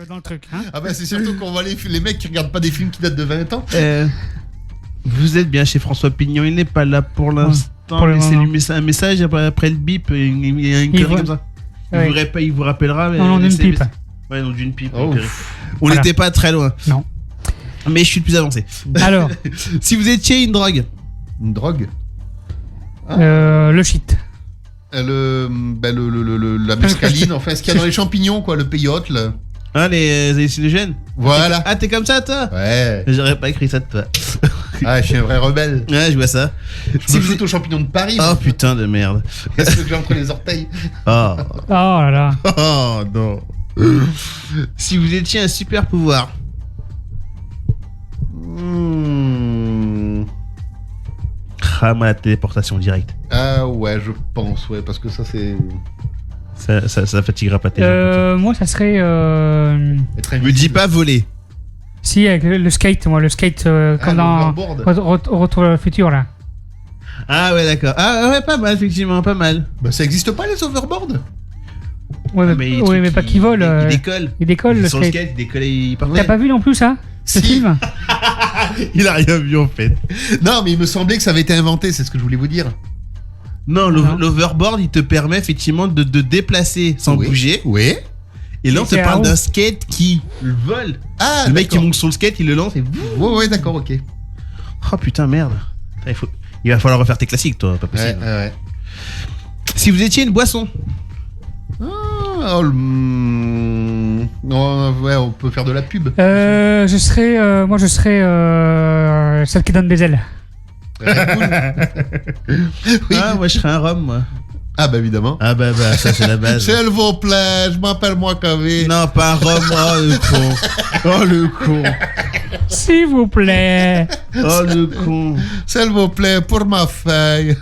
dans le truc. Hein. Ah bah c'est surtout qu'on voit les mecs qui regardent pas des films qui datent de 20 ans. Vous êtes bien chez François Pignon, il n'est pas là pour l'instant. Pour le moment. Laissez un message après le bip, il y a une connerie comme ça. Il vous rappellera. Mais non, d'une pipe. Ouais, non, d'une pipe. Oh, on n'était pas très loin. Non. Mais je suis le plus avancé. Alors. Si vous étiez une drogue. Une drogue le shit. La mescaline, enfin, ce qu'il y a dans les champignons, quoi, le peyote, là. Ah, les hallucinogènes. Voilà. Ah, t'es comme ça, toi? Ouais. J'aurais pas écrit ça de toi. Ah, je suis un vrai rebelle. Ouais, je vois ça. Je me shoot aux champignons de Paris. Oh putain de merde. Qu'est-ce que j'ai entre les orteils? Oh. Oh là là. Oh non. Si vous étiez un super pouvoir. La téléportation directe. Ah ouais, je pense, ouais, parce que ça c'est... Ça fatigera pas tes gens. Moi, ça serait... Me dis pas voler. Si, avec le skate, moi, le skate comme dans Retour vers le futur, là. Ah ouais, d'accord. Ah ouais, pas mal, effectivement, pas mal. Bah ça existe pas les overboards? Ouais, mais pas qui volent. Il décolle. Il décolle, le skate. Il décolle, il part. T'as pas vu non plus, ça? Ce film? Il a rien vu, en fait. Non, mais il me semblait que ça avait été inventé, c'est ce que je voulais vous dire. Non, l'overboard, il te permet effectivement de déplacer sans bouger. Oui. Et là, on te parle d'un skate qui vole. Ah, le mec qui monte sur le skate, il le lance et... Ouais, d'accord, ok. Oh putain, merde. Il va falloir refaire tes classiques, toi, pas possible. Ouais. Si vous étiez une boisson. Non, ouais, on peut faire de la pub. Je serais celle qui donne des ailes. Oui. Ah, moi je serais un rhum, moi. Ah bah évidemment. Ah bah ça c'est la base. S'il vous plaît, je m'appelle moi Kavé. Non, pas un rhum, oh le con. Oh le con. S'il vous plaît. Oh le con. S'il vous plaît, pour ma feuille.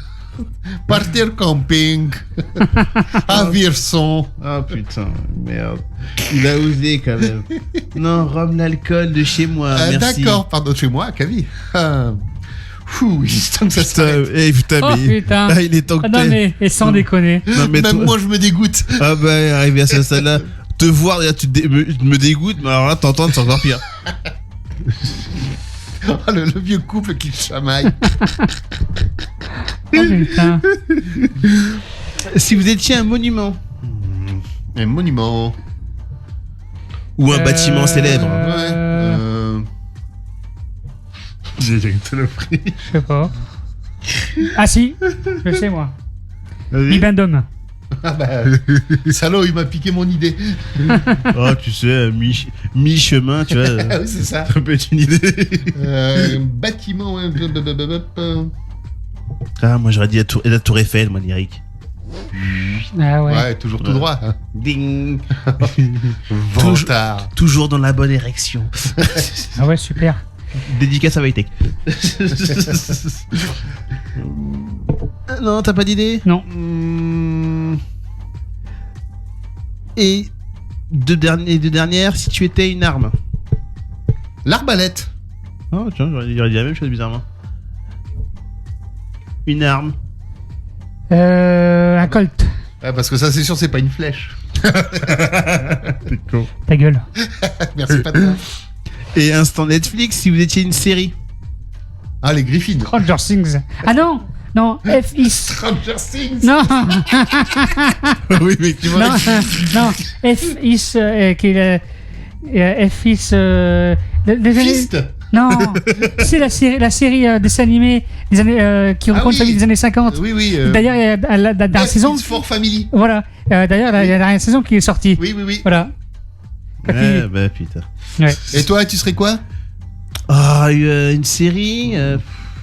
Partir camping. À Virson. Oh putain, merde. Il a osé quand même. Non, rhum l'alcool de chez moi, merci. D'accord, pardon, chez moi, Kavi. Fou, il est temps que ça s'arrête. Putain, Oh putain. Là, il est temps que non mais, et sans déconner. Non, mais même moi je me dégoûte. Ah bah, arrivé à ce stade-là, te voir, déjà, me dégoûte, mais alors là, t'entendre, c'est encore pire. Oh, le vieux couple qui se chamaille. Oh putain. Si vous étiez un monument. Un monument. Ou un bâtiment célèbre. J'ai te le prix. Je sais pas. Ah si, je sais moi. Bibendum. Ah bah, salaud, il m'a piqué mon idée. Oh, tu sais, mi-chemin, tu vois. Oui, c'est ça. Ça peut être une idée. Bâtiment, ouais. Ah, moi j'aurais dit la tour Eiffel, moi, Eric. Ah ouais. Ouais, toujours tout droit. Hein. Ding. Vantard. Toujours dans la bonne érection. Ah ouais, super. Dédicace à Vitek. Non, t'as pas d'idée? Non. Et deux dernières, si tu étais une arme. L'arbalète. Oh, tiens, j'aurais dit la même chose bizarrement. Une arme. Un Colt. Ouais, parce que ça, c'est sûr, c'est pas une flèche. T'es con. Ta gueule. Merci, Patin. Et instant Netflix, si vous étiez une série. Ah, les Griffins. Stranger Things. Ah non. Non, F.I.S. Stranger Things. Non. Oui, mais tu vois. Non, F.I.S. qui est F.I.S. Fist. Non, c'est la série dessin animé des années qui raconte la vie des années 50. Oui. D'ailleurs, il y a la dernière saison. It's for Family. Voilà. D'ailleurs, il y a la dernière saison qui est sortie. Oui. Voilà. Ouais, bah putain. Ouais. Et toi, tu serais quoi? Ah, une série.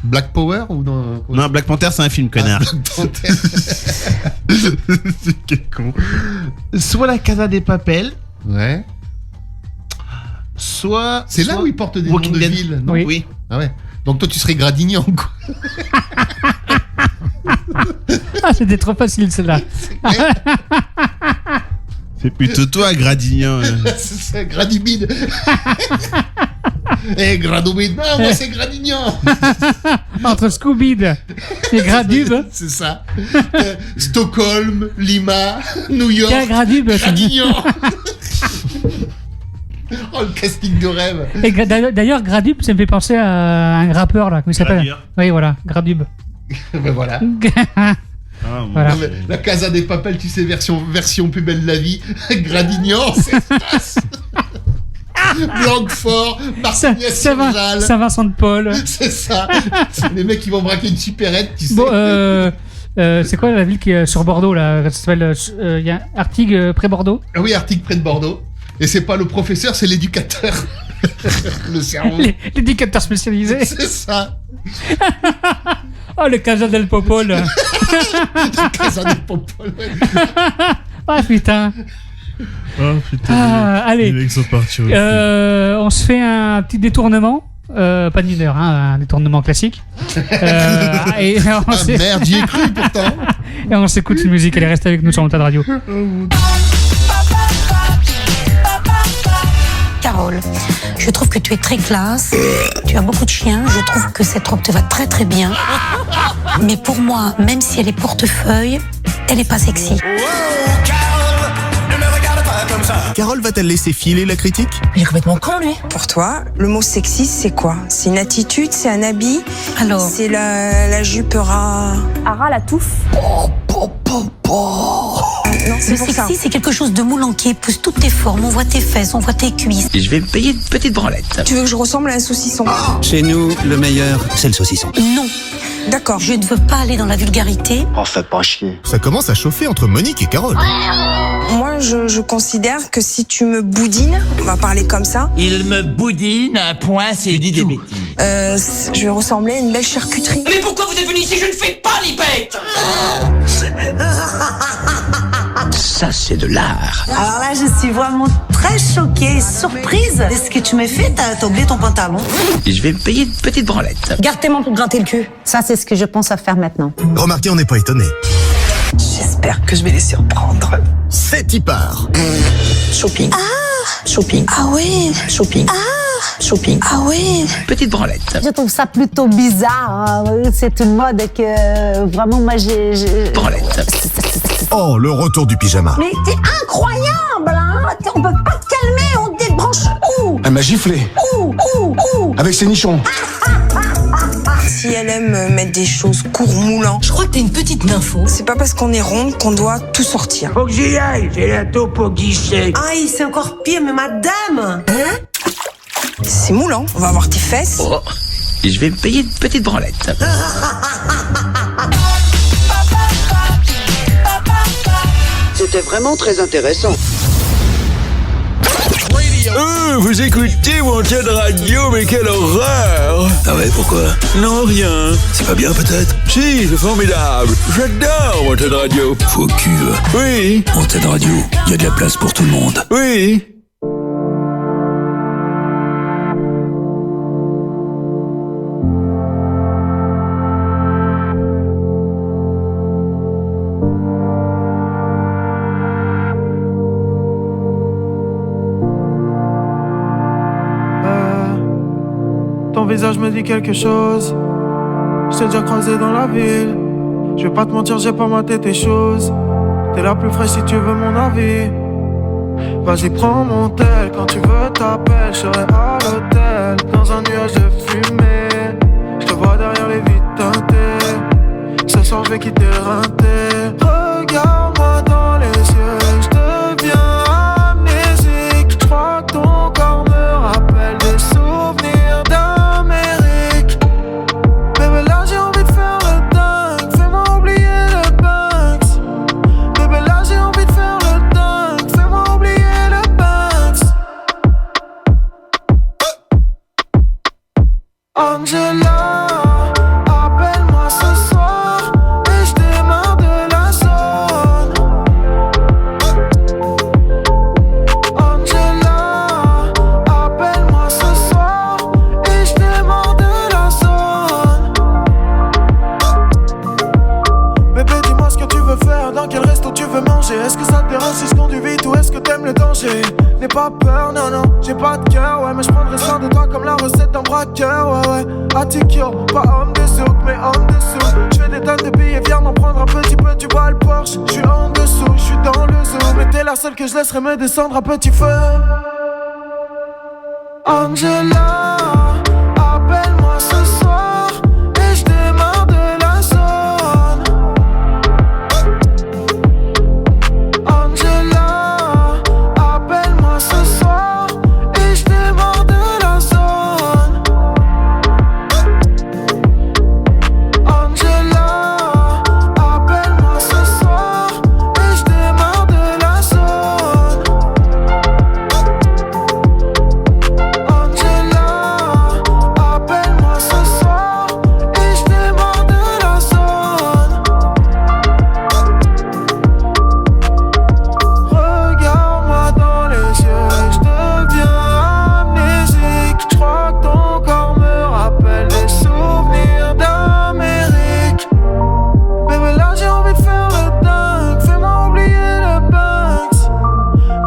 Black Power ou non? Non, Black Panther, c'est un film, connard. Black Panther. Quel con. Soit la Casa des Papel. Ouais. Soit. C'est là où ils portent des Walking noms de Dead. villes, non? Oui. Ah ouais. Donc toi, tu serais Gradignan, quoi. Ah, c'était trop facile celle-là. C'est plutôt toi, Gradignan. C'est ça, Gradibide. Eh, Gradoubide. Non, moi, c'est Gradignan. Entre Scooby et Gradub. C'est ça. Stockholm, Lima, New York. Tiens, Gradub. Gradignan. Oh, le casting de rêve. Et d'ailleurs, Gradub, ça me fait penser à un rappeur là, comment il s'appelle? Gradur. Oui, voilà, Gradub. Ben voilà. Ah, bon. Voilà. La Casa des Papel, tu sais, version plus belle de la vie. Gradignan, c'est space. Blanquefort, Martigny-Serjal. Saint-Vincent de Paul. C'est ça. C'est les mecs qui vont braquer une supérette, tu sais. Bon, c'est quoi la ville qui est sur Bordeaux là? Ça s'appelle. Il y a Artigues près Bordeaux. Ah oui, Arctique près de Bordeaux. Et c'est pas le professeur, c'est l'éducateur. Le cerveau. L'éducateur spécialisé. C'est ça. Oh, le Casa del Popol. La Casa des Popol. Ah putain. Oh putain. Allez. Les mecs sont partis. On se fait un petit détournement. Pas d'une heure, hein, un détournement classique. Et Merde, j'y ai cru pourtant. Et on s'écoute une musique. Allez, reste avec nous sur Montagne Radio. Carole, je trouve que tu es très classe, tu as beaucoup de chiens, je trouve que cette robe te va très très bien. Mais pour moi, même si elle est portefeuille, elle est pas sexy. Carole va-t-elle laisser filer la critique? Il est complètement con, lui. Pour toi, le mot sexy, c'est quoi? C'est une attitude, c'est un habit? Alors, C'est la jupe ras... Ara la touffe. Non, c'est le pour ça. sexy, c'est quelque chose de moulant qui épouse toutes tes formes. On voit tes fesses, on voit tes cuisses. Et je vais me payer une petite branlette. Tu veux que je ressemble à un saucisson? Chez nous, le meilleur, c'est le saucisson. Non, D'accord. je ne veux pas aller dans la vulgarité. Oh, fais pas chier. Ça commence à chauffer entre Monique et Carole. Moi, je considère que si tu me boudines, on va parler comme ça, Il me boudine, un point, c'est dit des bêtises. je vais ressembler à une belle charcuterie. Mais pourquoi vous êtes venu ici? Je ne fais pas les bêtes. Ça, c'est de l'art. Alors là, je suis vraiment très choquée, surprise de ce que tu m'as fait. T'as oublié ton pantalon. Et je vais me payer une petite branlette. Garde tes mains pour te gratter le cul. Ça, c'est ce que je pense à faire maintenant. Remarquez, on n'est pas étonné. J'espère que je vais les surprendre. C'est y part. Shopping. Shopping. Ah ouais. Shopping. Shopping. Ah ouais. Petite branlette. Je trouve ça plutôt bizarre. Hein. C'est une mode que vraiment, moi, j'ai... Branlette. Oh, le retour du pyjama. Mais t'es incroyable, hein. On peut pas te calmer, on te débranche où? Elle m'a giflé. Où? Avec ses nichons. Si elle aime mettre des choses courts moulants, Je crois que t'es une petite nympho. c'est pas parce qu'on est ronde qu'on doit tout sortir. Faut que j'y aille, j'ai la taupe au guichet. Aïe, c'est encore pire, mais madame. C'est moulant, on va voir tes fesses. Oh. Et je vais me payer une petite branlette. C'était vraiment très intéressant. Vous écoutez Wanted Radio, mais quelle horreur! Ah ouais, pourquoi? Non, rien. C'est pas bien, peut-être? Si, c'est formidable. J'adore Wanted Radio. Faux cul. Oui. Wanted Radio, il y a de la place pour tout le monde. Oui. Ton visage me dit quelque chose. Je t'ai déjà croisé dans la ville. Je vais pas te mentir, j'ai pas maté tes choses. T'es la plus fraîche si tu veux mon avis. Vas-y, prends mon tel. Quand tu veux, t'appelles. Je serai à l'hôtel. Dans un nuage de fumée. Je te vois derrière les vitres teintées. Ce soir, je vais quitter le rinté. Regarde-moi dans les yeux. Je deviens amnésique. Je crois que ton corps me rappelle des souvenirs d'Amérique. Bébé, là j'ai envie de faire le dingue. Fais-moi oublier le Banks. Bébé, là j'ai envie de faire le dingue. Fais-moi oublier le Banks. Angela, appelle-moi ce soir et je démarre de la zone. Angela, appelle-moi ce soir et je démarre de la zone. Bébé, dis-moi ce que tu veux faire, dans quel resto tu veux manger. Est-ce que ça te dérange si je conduis vite ou est-ce que t'aimes le danger? N'aie pas peur, non, non, j'ai pas de cœur, ouais. Mais je prendrai soin de toi comme la recette d'un braqueur, ouais, ouais. Attikyo, pas homme de souk, mais homme de souk. J'fais des tonnes de billets, viens m'en prendre un petit peu, tu vois le Porsche. J'suis en dessous, j'suis dans le zoo. Mais t'es la seule que je laisserai me descendre à petit feu. Angela, appelle-moi ce soir et je démarre de la zone. Angela, appelle-moi ce soir et je démarre de la zone. Angela, appelle-moi ce soir et je démarre de la zone. Angela, appelle-moi ce soir et je démarre de la zone. Regarde-moi dans les yeux et je deviens amnésique. Je crois que ton corps me rappelle les souvenirs d'Amérique. Bébé, là j'ai envie de faire le dingue, fais-moi oublier le Banks.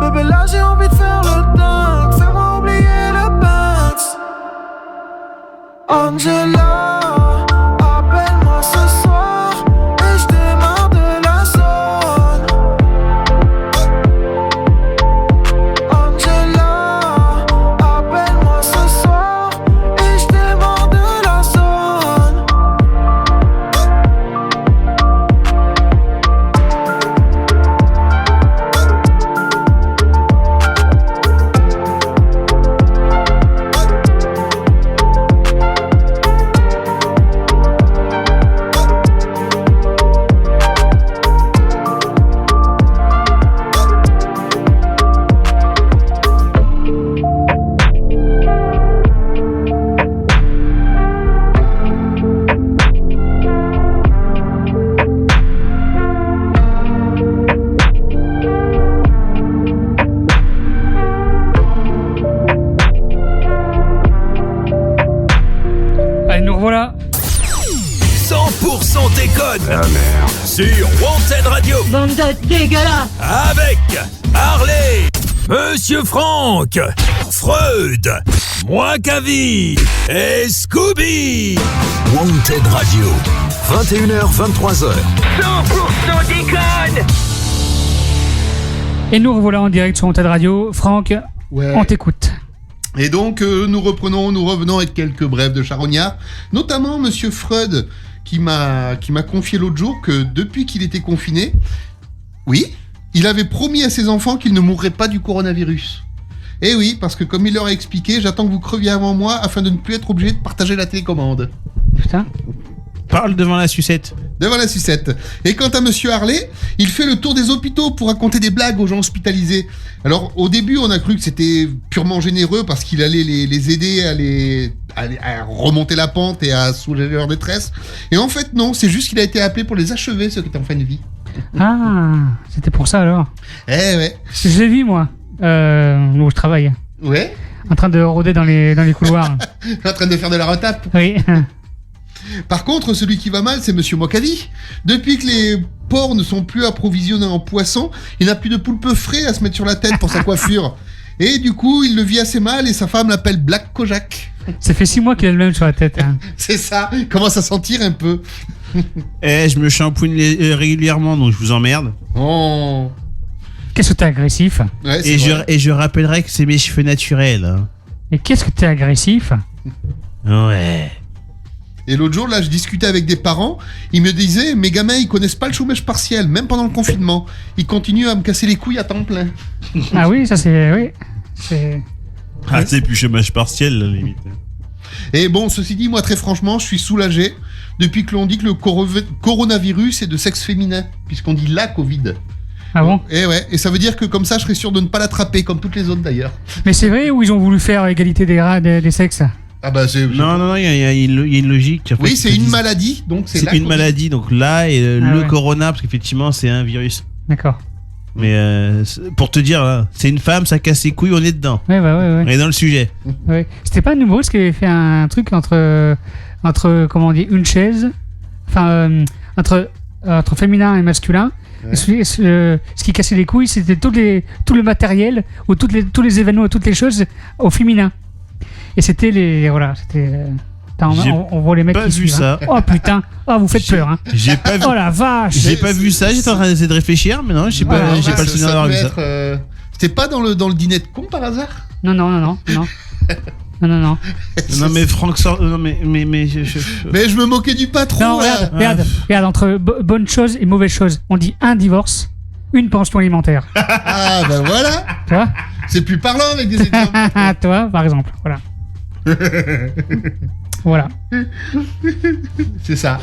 Bébé, là j'ai envie de faire le dingue, fais-moi oublier le Banks. Angela, appelle-moi ce soir et je démarre de la zone. Angela, appelle-moi ce soir et je démarre de la zone. Allez, nous revoilà. 100% déconne. Ah merde. Sur Wanted Radio. Bande de dégueulasse. Avec Harley, Monsieur Franck, Freud, moi Cavi et Scooby. Wanted Radio. 21h, 23h. 100% déconne. Et nous revoilà en direct sur Wanted Radio. Franck, Ouais. on t'écoute. Et donc, nous revenons avec quelques brèves de charognard, notamment Monsieur Freud, qui m'a confié l'autre jour que depuis qu'il était confiné, oui, il avait promis à ses enfants qu'il ne mourrait pas du coronavirus. Et oui, parce que comme il leur a expliqué, j'attends que vous creviez avant moi afin de ne plus être obligé de partager la télécommande. Putain. Parle devant la sucette. Devant la sucette. Et quant à Monsieur Harley, il fait le tour des hôpitaux pour raconter des blagues aux gens hospitalisés. Alors, au début, on a cru que c'était purement généreux parce qu'il allait les aider à remonter la pente et à soulager leur détresse. Et en fait, non, c'est juste qu'il a été appelé pour les achever, ceux qui étaient en fin de vie. Ah, c'était pour ça alors. Eh ouais. Je l'ai vu, moi, où je travaille. Ouais. En train de rôder dans les couloirs. En train de faire de la retape. Oui. Par contre, celui qui va mal, c'est Monsieur Mokavi. Depuis que les porcs ne sont plus approvisionnés en poissons, il n'a plus de poulpe frais à se mettre sur la tête pour sa coiffure. Et du coup, il le vit assez mal et sa femme l'appelle Black Kojak. Ça fait 6 mois qu'il a le même sur la tête. Hein. C'est ça, il commence à sentir un peu. Je me shampooine régulièrement, donc je vous emmerde. Oh. Qu'est-ce que t'es agressif? Ouais, et je rappellerai que c'est mes cheveux naturels. Hein. Et qu'est-ce que t'es agressif? Ouais. Et l'autre jour, là, je discutais avec des parents. Ils me disaient, mes gamins, ils connaissent pas le chômage partiel, même pendant le confinement. Ils continuent à me casser les couilles à temps plein. Ah oui, ça c'est... Oui. C'est... Ah, c'est plus chômage partiel, la limite. Et bon, ceci dit, moi, très franchement, je suis soulagé depuis que l'on dit que le coronavirus est de sexe féminin, puisqu'on dit la Covid. Ah bon? Et ouais, et ça veut dire que comme ça, je serai sûr de ne pas l'attraper, comme toutes les autres d'ailleurs. Mais c'est vrai ou ils ont voulu faire égalité des sexes? Ah bah c'est... Non, il y a une logique. En fait, oui, c'est une maladie, donc c'est la une Covid. maladie, donc là, et Ah le ouais. corona, parce qu'effectivement, c'est un virus. D'accord. Mais pour te dire, là, c'est une femme, ça casse les couilles, on est dedans. Ouais. On est dans le sujet. Ouais. C'était pas un humoriste qui avait fait un truc entre comment on dit, une chaise, enfin entre féminin et masculin. Ouais. Ce qui cassait les couilles, c'était tout le matériel ou tous les événements, toutes les choses au féminin. Et c'était on voit les mecs pas qui vu suivent, ça. hein. Oh putain, vous faites peur. Hein. J'ai pas vu. Oh la vache. J'ai pas vu ça. J'étais en train d'essayer de réfléchir, mais non, j'ai pas le souvenir d'avoir vu ça. C'était pas dans le dîner de con par hasard? Non. Non. Non, mais Franck sort. Non, mais Mais je me moquais du patron. Non, là. regarde, entre bonne chose et mauvaise chose, on dit un divorce, une pension alimentaire. Ah, ben voilà. Tu vois? C'est plus parlant avec des exemples. Toi, par exemple, voilà. Voilà. C'est ça.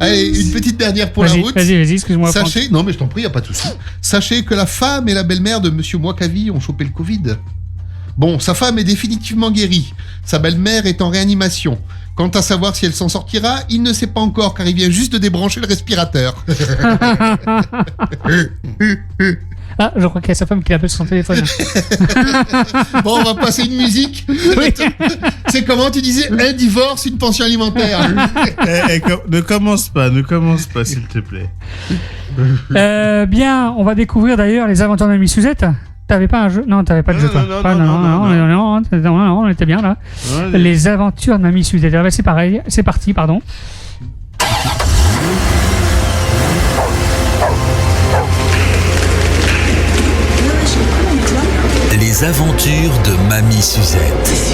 Allez, une petite dernière pour la route. Vas-y, excuse-moi. Sachez, Franck. non mais je t'en prie, y a pas de souci. Sachez que la femme et la belle-mère de Monsieur Mouakavi ont chopé le Covid. Bon, sa femme est définitivement guérie. Sa belle-mère est en réanimation. Quant à savoir si elle s'en sortira, il ne sait pas encore car il vient juste de débrancher le respirateur. Ah, je crois qu'il y a sa femme qui l'appelle sur son téléphone. Bon, on va passer une musique. Oui. C'est comment tu disais, un divorce, une pension alimentaire. Ne commence pas, s'il te plaît. Bien, on va découvrir d'ailleurs les aventures de Mamie Suzette. T'avais pas un jeu? Non, t'avais pas de jeu, toi. Non, on était bien là. Ouais, les aventures de Mamie Suzette. Alors, c'est pareil, c'est parti, pardon. Les aventures de Mamie Suzette.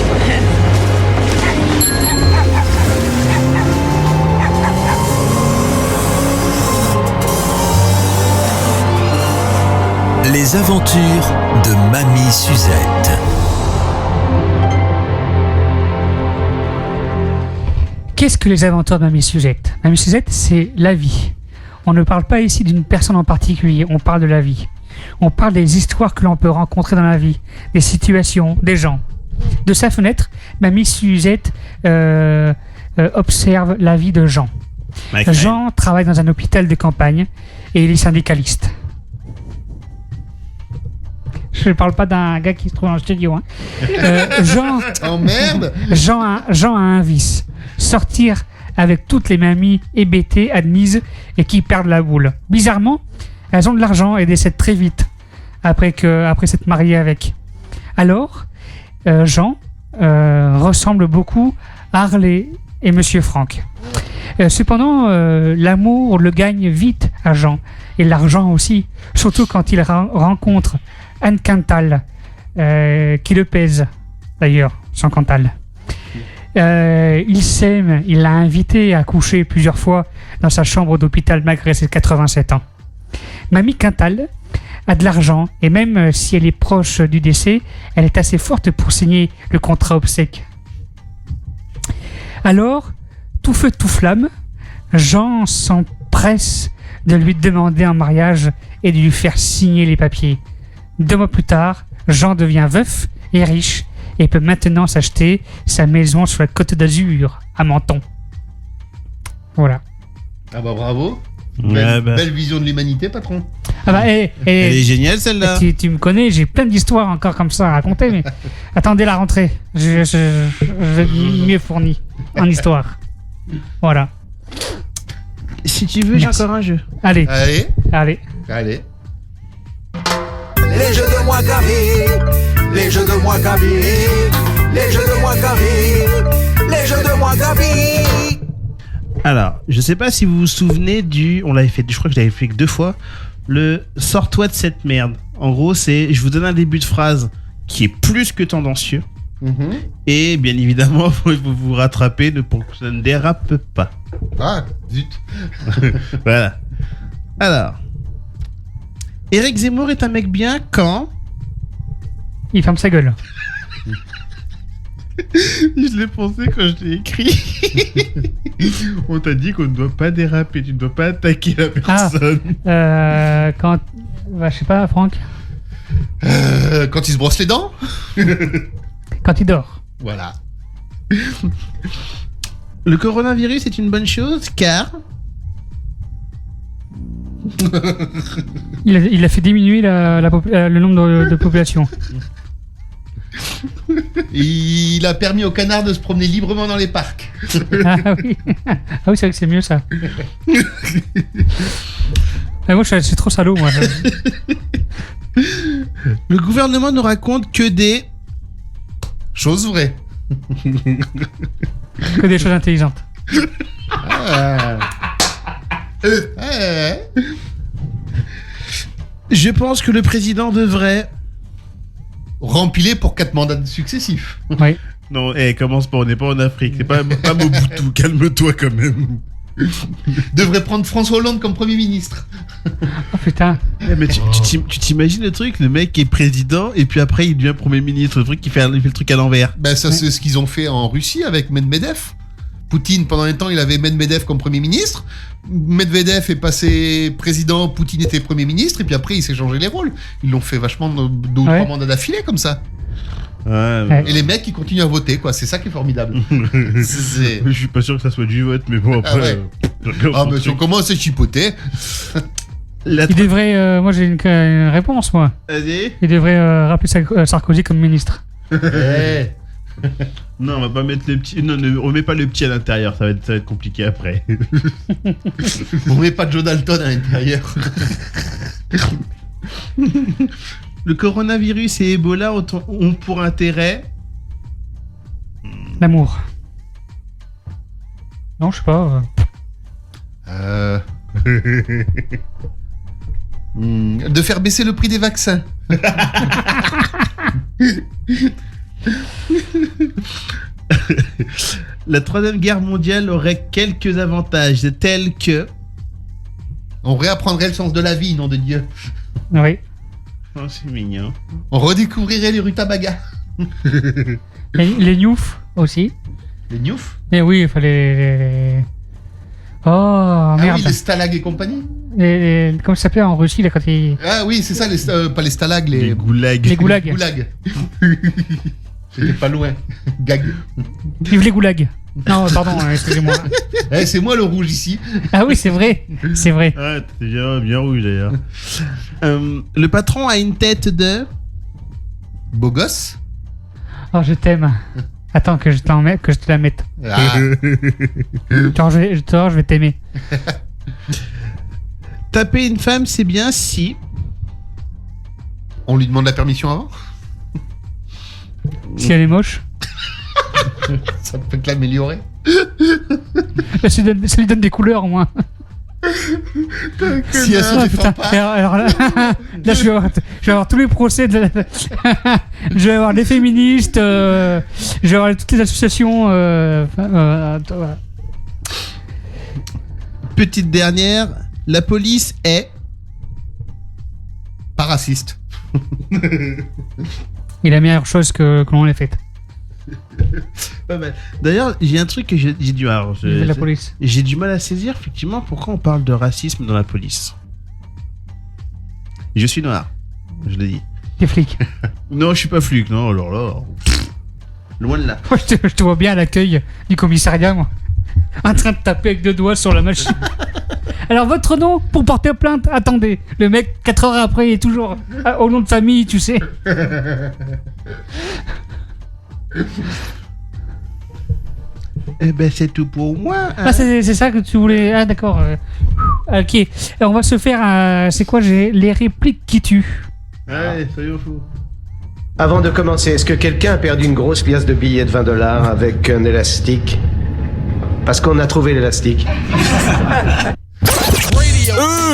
Les aventures de Mamie Suzette. Qu'est-ce que les aventures de Mamie Suzette? Mamie Suzette, c'est la vie. On ne parle pas ici d'une personne en particulier, on parle de la vie. On parle des histoires que l'on peut rencontrer dans la vie, des situations, des gens. De sa fenêtre, Mamie Suzette observe la vie de Jean. Jean travaille dans un hôpital de campagne et il est syndicaliste. Je ne parle pas d'un gars qui se trouve dans le studio. Hein. Jean, oh merde. Jean a un vice. Sortir avec toutes les mamies hébétées, admises et qui perdent la boule. Bizarrement, elles ont de l'argent et décèdent très vite après s'être mariées avec. Alors, Jean ressemble beaucoup à Harley et Monsieur Franck. Cependant, l'amour le gagne vite à Jean et l'argent aussi, surtout quand il rencontre Anne Cantal, qui le pèse d'ailleurs, sans Cantal. Il s'aime, il l'a invité à coucher plusieurs fois dans sa chambre d'hôpital malgré ses 87 ans. Mamie Cantal a de l'argent et même si elle est proche du décès, elle est assez forte pour signer le contrat obsèque. Alors, tout feu tout flamme, Jean s'empresse de lui demander en mariage et de lui faire signer les papiers. 2 mois plus tard, Jean devient veuf et riche et peut maintenant s'acheter sa maison sur la Côte d'Azur, à Menton. Voilà. Ah bah bravo. Ouais, belle vision de l'humanité, patron. Ah bah, elle est géniale celle-là. Tu me connais, j'ai plein d'histoires encore comme ça à raconter, mais attendez la rentrée. Je vais mieux fourni en histoire. Voilà. Si tu veux, j'ai encore un jeu. Allez. Les jeux de Mouakavi, les jeux de Mouakavi, les jeux de Mouakavi, les jeux de Mouakavi. Alors, je sais pas si vous vous souvenez on l'avait fait, je crois que je l'avais fait que 2 fois, le sors-toi de cette merde. En gros, c'est, je vous donne un début de phrase qui est plus que tendancieux. Et bien évidemment, il faut vous rattraper pour que ça ne dérape pas. Ah, zut. Voilà. Alors, Éric Zemmour est un mec bien quand il ferme sa gueule. Je l'ai pensé quand je l'ai écrit. On t'a dit qu'on ne doit pas déraper, tu ne dois pas attaquer la personne. Quand... Bah, je sais pas, Franck. Quand il se brosse les dents. Quand il dort. Voilà. Le coronavirus est une bonne chose car... il a fait diminuer le nombre de population. Il a permis aux canards de se promener librement dans les parcs. Ah oui, c'est vrai que c'est mieux ça. Moi, c'est trop salaud, moi. Le gouvernement ne raconte que des choses vraies. Que des choses intelligentes. Je pense que le président devrait rempiler pour 4 mandats successifs. Oui. Non, commence pas, on n'est pas en Afrique. C'est pas Mobutu, calme-toi quand même. Devrait prendre François Hollande comme Premier ministre. Oh putain. Mais tu t'imagines le truc, le mec est président et puis après il devient Premier ministre, le truc il fait le truc à l'envers. Ben ça c'est ce qu'ils ont fait en Russie avec Medvedev. Poutine, pendant un temps, il avait Medvedev comme Premier ministre. Medvedev est passé président, Poutine était Premier ministre, et puis après, il s'est changé les rôles. Ils l'ont fait vachement 2 ou 3 mandats d'affilée, comme ça. Ouais. Et les mecs, ils continuent à voter, quoi. C'est ça qui est formidable. Je suis pas sûr que ça soit du vote, mais bon, après... mais si on commence à chipoter... Il devrait... moi, j'ai une réponse, moi. Vas-y. Il devrait rappeler Sarkozy comme ministre. Non, on va pas mettre le petit. Non, on met pas le petit à l'intérieur, ça va être compliqué après. On met pas Joe Dalton à l'intérieur. Le coronavirus et Ebola ont pour intérêt l'amour. Non, je sais pas. De faire baisser le prix des vaccins. La Troisième Guerre mondiale aurait quelques avantages, tels que... On réapprendrait le sens de la vie, nom de Dieu. Oui. Oh, c'est mignon. On redécouvrirait les rutabagas. Les newfs aussi. Les newfs ? Eh oui, il fallait... Oh, merde. Ah oui, les stalags et compagnie. Comment ça s'appelait en Russie, là, quand ils... Ah oui, c'est ça, pas les stalags, les goulags. Les goulags. Goulags. J'étais pas loin. Gag. Vive les goulags. Non, pardon, excusez-moi. C'est moi le rouge ici. Ah oui, c'est vrai. C'est vrai. Ah, t'es bien rouge d'ailleurs. Le patron a une tête de... Beau gosse. Oh, je t'aime. Attends que je te la mette. Ah. Je vais t'aimer. Taper une femme, c'est bien si... On lui demande la permission avant. Si elle est moche. Ça peut te l'améliorer. Ça lui donne des couleurs, au moins. Si elle se défend pas. Alors là, je vais avoir tous les procès je vais avoir les féministes, je vais avoir toutes les associations. Voilà. Petite dernière, la police est... Pas raciste. Et la meilleure chose que l'on ait faite. D'ailleurs, j'ai un truc que j'ai du mal. La police. J'ai du mal à saisir effectivement pourquoi on parle de racisme dans la police. Je suis noir, je le dis. T'es flic. Non, je suis pas flic, non, alors là. Loin de là. Je te vois bien à l'accueil du commissariat, moi. En train de taper avec 2 doigts sur la machine. Alors, votre nom pour porter plainte? Attendez, le mec, 4 heures après, il est toujours au nom de famille, tu sais. Eh ben, c'est tout pour moi. Hein. Ah, c'est ça que tu voulais. Ah, d'accord. Ok. Alors, on va se faire. C'est quoi? J'ai les répliques qui tuent. Allez, soyons fous. Avant de commencer, est-ce que quelqu'un a perdu une grosse pièce de billet de $20 avec un élastique? Parce qu'on a trouvé l'élastique.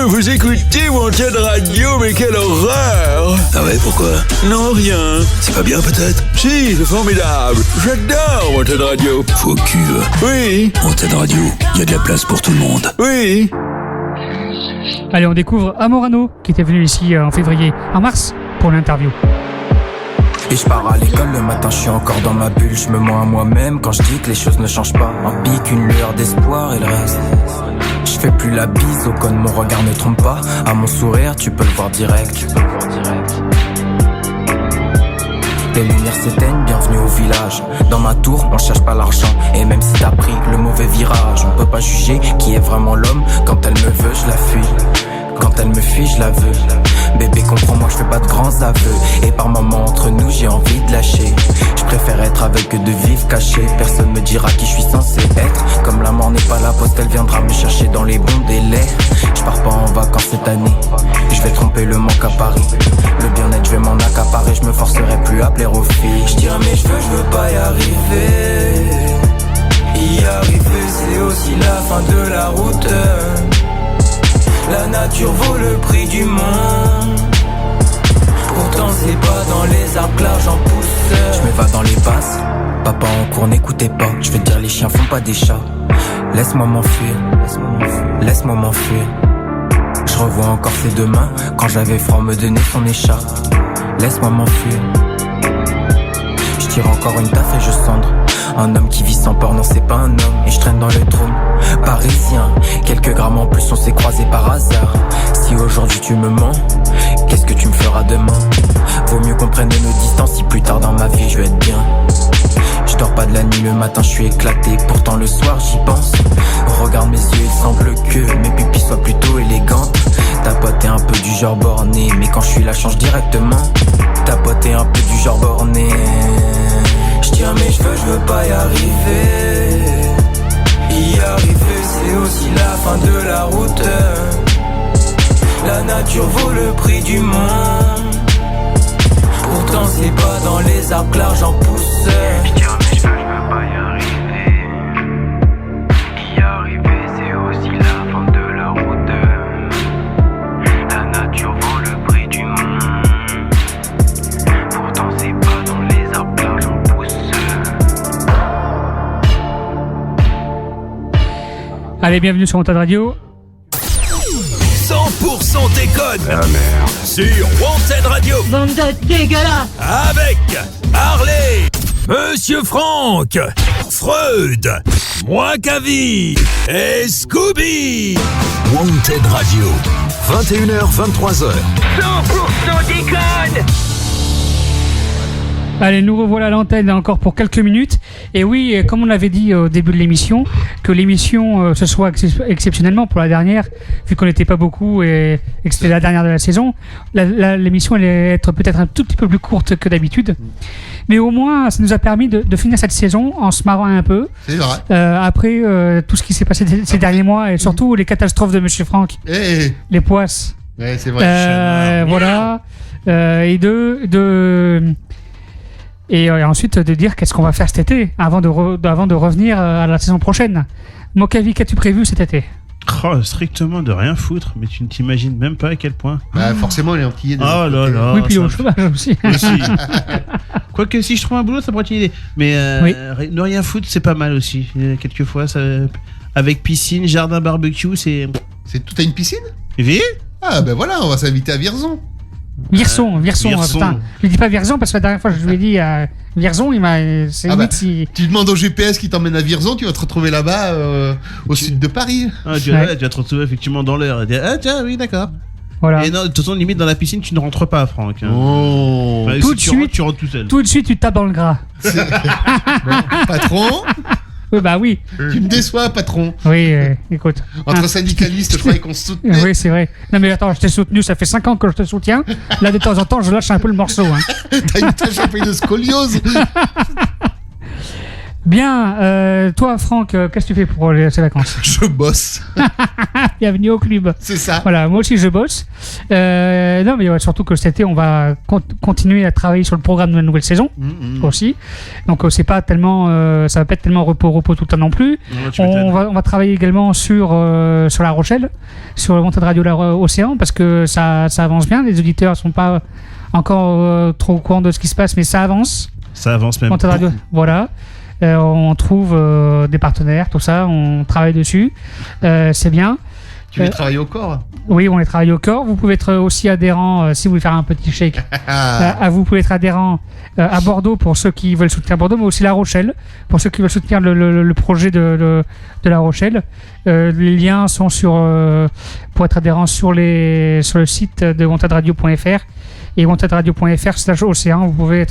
Vous écoutez Wanted Radio, mais quelle horreur! Ah ouais, pourquoi? Non, rien. C'est pas bien, peut-être? Si, c'est formidable. J'adore Wanted Radio. Faux cul. Oui. Wanted Radio, y a de la place pour tout le monde. Oui. Allez, on découvre Amorano, qui était venu ici en mars, pour l'interview. Et je pars à l'école le matin, je suis encore dans ma bulle. Je me mens à moi-même quand je dis que les choses ne changent pas. Un pic, une lueur d'espoir et le reste. Je fais plus la bise au con, mon regard ne trompe pas. À mon sourire, tu peux le voir direct. Les lumières s'éteignent, bienvenue au village. Dans ma tour, on cherche pas l'argent. Et même si t'as pris le mauvais virage, on peut pas juger qui est vraiment l'homme. Quand elle me veut, je la fuis. Quand elle me fuit, je la veux. Bébé, comprends-moi, je fais pas de grands aveux. Et par moments entre nous, j'ai envie de lâcher. Je préfère être avec que de vivre caché. Personne me dira qui je suis censé être. Comme la mort n'est pas la poste, elle viendra me chercher dans les bons délais. Je pars pas en vacances cette année. Je vais tromper le manque à Paris. Le bien-être, je vais m'en accaparer. Je me forcerai plus à plaire aux filles. Je dirais mais je veux pas y arriver. Y arriver, c'est aussi la fin de la route. La nature vaut le prix du monde. Pourtant c'est pas dans les arbres que l'argent pousse. Je m'évade dans les bacs menace. Papa en cours, n'écoutez pas. Je veux dire, les chiens font pas des chats. Laisse-moi m'enfuir, laisse-moi m'enfuir. Je revois encore ses deux mains quand j'avais froid me donner son écharpe. Laisse-moi m'enfuir. Je tire encore une taf et je cendre. Un homme qui vit sans peur, non c'est pas un homme. Et je traîne dans le trône parisien. Quelques grammes en plus, on s'est croisés par hasard. Si aujourd'hui tu me mens, qu'est-ce que tu me feras demain? Vaut mieux qu'on prenne nos distances si plus tard dans ma vie je vais être bien. Je dors pas de la nuit, le matin je suis éclaté. Pourtant le soir j'y pense. Regarde mes yeux, il semble que mes pupilles soient plutôt élégantes. Ta pote est un peu du genre borné, mais quand je suis là change directement. Ta pote est un peu du genre borné. Je tiens mes cheveux, je veux pas y arriver. Y arriver c'est aussi la fin de la route. La nature vaut le prix du monde. Pourtant c'est pas dans les arbres que l'argent pousse. Je tiens mes cheveux, je veux pas y arriver. Y arriver c'est aussi la fin de la route. La nature vaut le prix du monde. Pourtant c'est pas dans les arbres que l'argent pousse. Allez, bienvenue sur Wanted Radio. 100% déconne. Ah merde. Sur Wanted Radio. Bande de dégueulasse. Avec Harley, Monsieur Franck, Freud, moi Cavi et Scooby. Wanted Radio. 21h, 23h. 100% déconne. Allez, nous revoilà à l'antenne encore pour quelques minutes. Et oui, comme on l'avait dit au début de l'émission, que l'émission ce soit exceptionnellement pour la dernière, vu qu'on n'était pas beaucoup et que c'était la dernière de la saison, l'émission allait être peut-être un tout petit peu plus courte que d'habitude. Mais au moins, ça nous a permis de finir cette saison en se marrant un peu. C'est vrai. Après tout ce qui s'est passé ces derniers mois et surtout les catastrophes de Monsieur Franck. Les poisses. Ouais, c'est vrai. Voilà. Et ensuite de dire qu'est-ce qu'on va faire cet été avant de revenir à la saison prochaine. Mokavi, qu'as-tu prévu cet été? Oh, strictement de rien foutre, mais tu ne t'imagines même pas à quel point. Bah, forcément, il est antillais. Oh là là. Oui, puis au chômage aussi. Quoique si je trouve un boulot, ça pourrait être une idée. Mais ne rien foutre, c'est pas mal aussi. Quelquefois, ça, avec piscine, jardin, barbecue, c'est. Tout à une piscine? Oui. Ah ben voilà, on va s'inviter à Vierzon. Virson. Putain. Je lui dis pas Vierzon parce que la dernière fois je lui ai dit Vierzon, il m'a. C'est limite si. Tu demandes au GPS qui t'emmène à Vierzon, tu vas te retrouver là-bas au sud de Paris. Tu vas te retrouver effectivement dans l'heure. Ah tiens, oui, d'accord. Voilà. Et non, de toute façon, limite dans la piscine, tu ne rentres pas, Franck. Hein. Oh. Enfin, tout de suite, tu rentres tout seul. Tout de suite, tu tapes dans le gras. Patron. Oui, bah oui. Tu me déçois, patron. Oui, écoute. Entre syndicalistes, je croyais qu'on se soutenait. Oui, c'est vrai. Non, mais attends, je t'ai soutenu, ça fait 5 ans que je te soutiens. Là, de temps en temps, je lâche un peu le morceau. Hein. T'as un peu de scoliose. Bien, toi, Franck, qu'est-ce que tu fais pour ces vacances? Je bosse. Bienvenue au club. C'est ça. Voilà, moi aussi je bosse. Non, mais surtout que cet été, on va continuer à travailler sur le programme de la nouvelle saison aussi. Donc, c'est pas tellement, ça va pas être tellement repos tout le temps non plus. On va travailler également sur La Rochelle, sur le Wanted Radio Océan, parce que ça avance bien. Les auditeurs sont pas encore trop au courant de ce qui se passe, mais ça avance. Ça avance même. Wanted Radio, voilà. On trouve des partenaires, tout ça, on travaille dessus. C'est bien. Tu les travailles au corps? Oui, on les travaille au corps. Vous pouvez être aussi adhérent, si vous voulez faire un petit chèque, vous pouvez être adhérent à Bordeaux pour ceux qui veulent soutenir Bordeaux, mais aussi La Rochelle pour ceux qui veulent soutenir le projet de La Rochelle. Les liens sont pour être adhérent sur le site de wantedradio.fr et wantedradio.fr/océan. Vous pouvez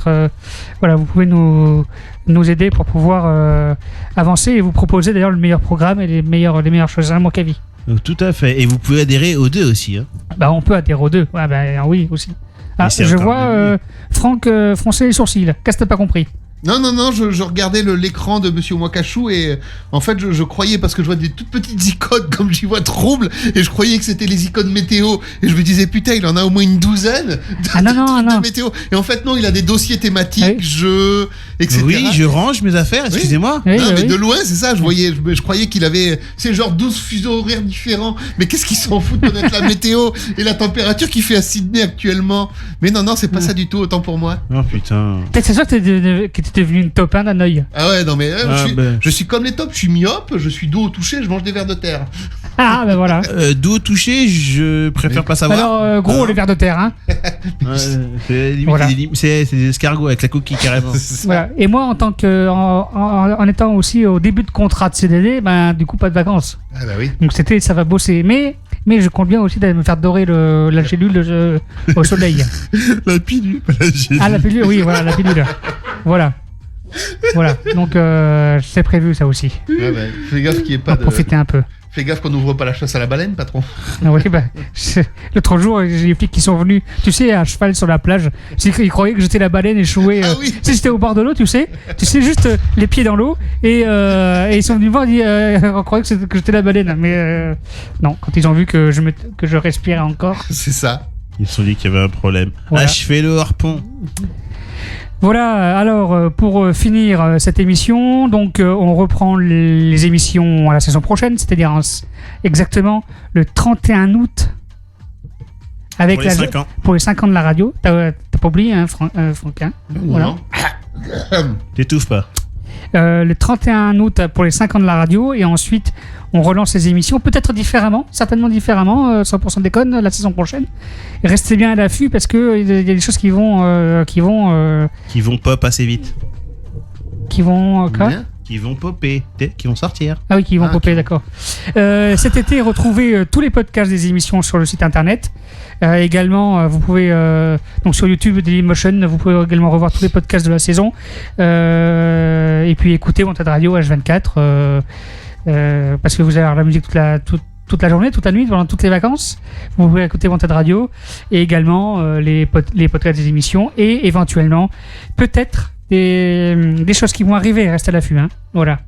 vous pouvez nous aider pour pouvoir avancer et vous proposer d'ailleurs le meilleur programme et les meilleures choses à Mokavi. Tout à fait. Et vous pouvez adhérer aux deux aussi. Hein. Bah, on peut adhérer aux deux. Ah, bah, oui, aussi. Ah, je vois Franck froncer les sourcils. Qu'est-ce que t'as pas compris? Non, je regardais l'écran de Monsieur Mwakachou et en fait je croyais, parce que je vois des toutes petites icônes comme j'y vois trouble, et je croyais que c'était les icônes météo et je me disais putain il en a au moins une douzaine de météo, et en fait non, il a des dossiers thématiques, jeux, etc. Oui, je range mes affaires, excusez-moi. Oui. Non, mais de loin c'est ça, je croyais qu'il avait, c'est genre 12 fuseaux horaires différents, mais qu'est-ce qu'ils s'en foutent de connaître la météo et la température qu'il fait à Sydney actuellement? Mais non, c'est pas ça du tout, autant pour moi. Oh putain. Peut-être c'est ça que t'étais t'es devenu une top 1 d'un œil. Ah ouais, non mais je suis comme les tops, je suis myope, je suis dos au toucher, je mange des vers de terre. Ah, ben voilà. Dos au toucher, je préfère pas savoir. Alors, gros, les vers de terre, hein. C'est limite, Voilà. c'est des escargots avec la coquille carrément. Voilà. Et moi, en étant aussi au début de contrat de CDD, ben, du coup, pas de vacances. Ah bah oui. Donc ça va bosser. Mais je compte bien aussi d'aller me faire dorer la gélule au soleil. La pilule, pas la gélule. Ah, la pilule, oui, voilà, la pilule. Voilà. Voilà. Donc, c'est prévu, ça aussi. Ouais, bah, fais gaffe qu'il n'y ait pas On va profiter un peu. Fais gaffe qu'on n'ouvre pas la chasse à la baleine, patron. Ah oui, bah, l'autre jour, j'ai des flics qui sont venus, tu sais, à cheval sur la plage. Ils croyaient que j'étais la baleine échouée. oui. Tu sais, j'étais au bord de l'eau, tu sais, juste les pieds dans l'eau. Et ils sont venus me voir et dit, on croyait que j'étais la baleine. Mais non, quand ils ont vu que je respirais encore. C'est ça. Ils se sont dit qu'il y avait un problème. Voilà. Achevez le harpon. Voilà, alors pour finir cette émission, donc on reprend les émissions à la saison prochaine, c'est-à-dire exactement le 31 août avec Pour les 5 ans. pour les 5 ans de la radio. T'as pas oublié, hein, Franquin. Voilà. T'étouffes pas. Le 31 août pour les 5 ans de la radio, et ensuite on relance les émissions, peut-être différemment, certainement différemment, 100% déconne la saison prochaine. Et restez bien à l'affût parce que il y a des choses qui vont pop assez vite. Qui vont quoi? Qui vont popper, qui vont sortir. Ah oui, qui vont popper, d'accord. Cet été, retrouvez tous les podcasts des émissions sur le site internet. Également, vous pouvez, donc sur YouTube, Dailymotion, vous pouvez également revoir tous les podcasts de la saison. Et puis écouter Wanted Radio H24, parce que vous allez avoir la musique toute la journée, toute la nuit, pendant toutes les vacances. Vous pouvez écouter Wanted Radio et également les podcasts des émissions et éventuellement, peut-être, des choses qui vont arriver. Restez à l'affût, hein. Voilà.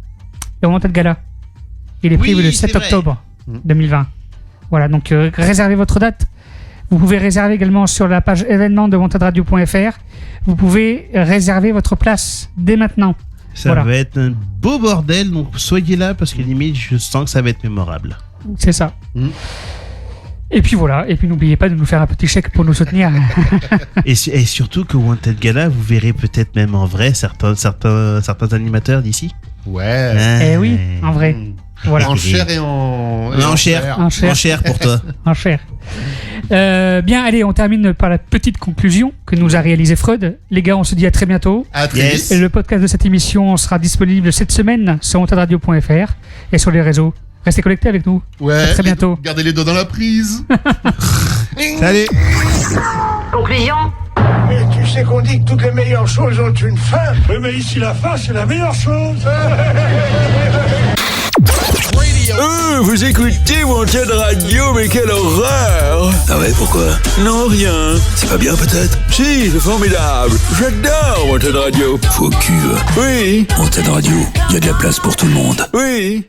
Le Wanted Gala. Il est prévu le 7 octobre 2020. Voilà, donc réservez votre date. Vous pouvez réserver également sur la page événements de wantedradio.fr. Vous pouvez réserver votre place dès maintenant. Ça va être un beau bordel, donc soyez là parce que limite, je sens que ça va être mémorable. C'est ça. Et puis voilà, et puis n'oubliez pas de nous faire un petit chèque pour nous soutenir. et surtout que Wanted Gala, vous verrez peut-être même en vrai certains animateurs d'ici. Ouais. Eh oui, en vrai. Voilà. En chair et en chair pour toi. En chair. Bien, allez, on termine par la petite conclusion que nous a réalisé Freud. Les gars, on se dit à très bientôt. À très vite. Le podcast de cette émission sera disponible cette semaine sur wantedradio.fr et sur les réseaux. Restez connectés avec nous. Ouais. À très bientôt. Gardez les doigts dans la prise. Salut. Conclusion. Mais tu sais qu'on dit que toutes les meilleures choses ont une fin. Oui, mais ici la fin, c'est la meilleure chose. Vous écoutez Wanted Radio, mais quelle horreur! Ah ouais, pourquoi? Non, rien. C'est pas bien, peut-être? Si, c'est formidable. J'adore Wanted Radio. Faux cul. Oui. Wanted Radio, il y a de la place pour tout le monde. Oui.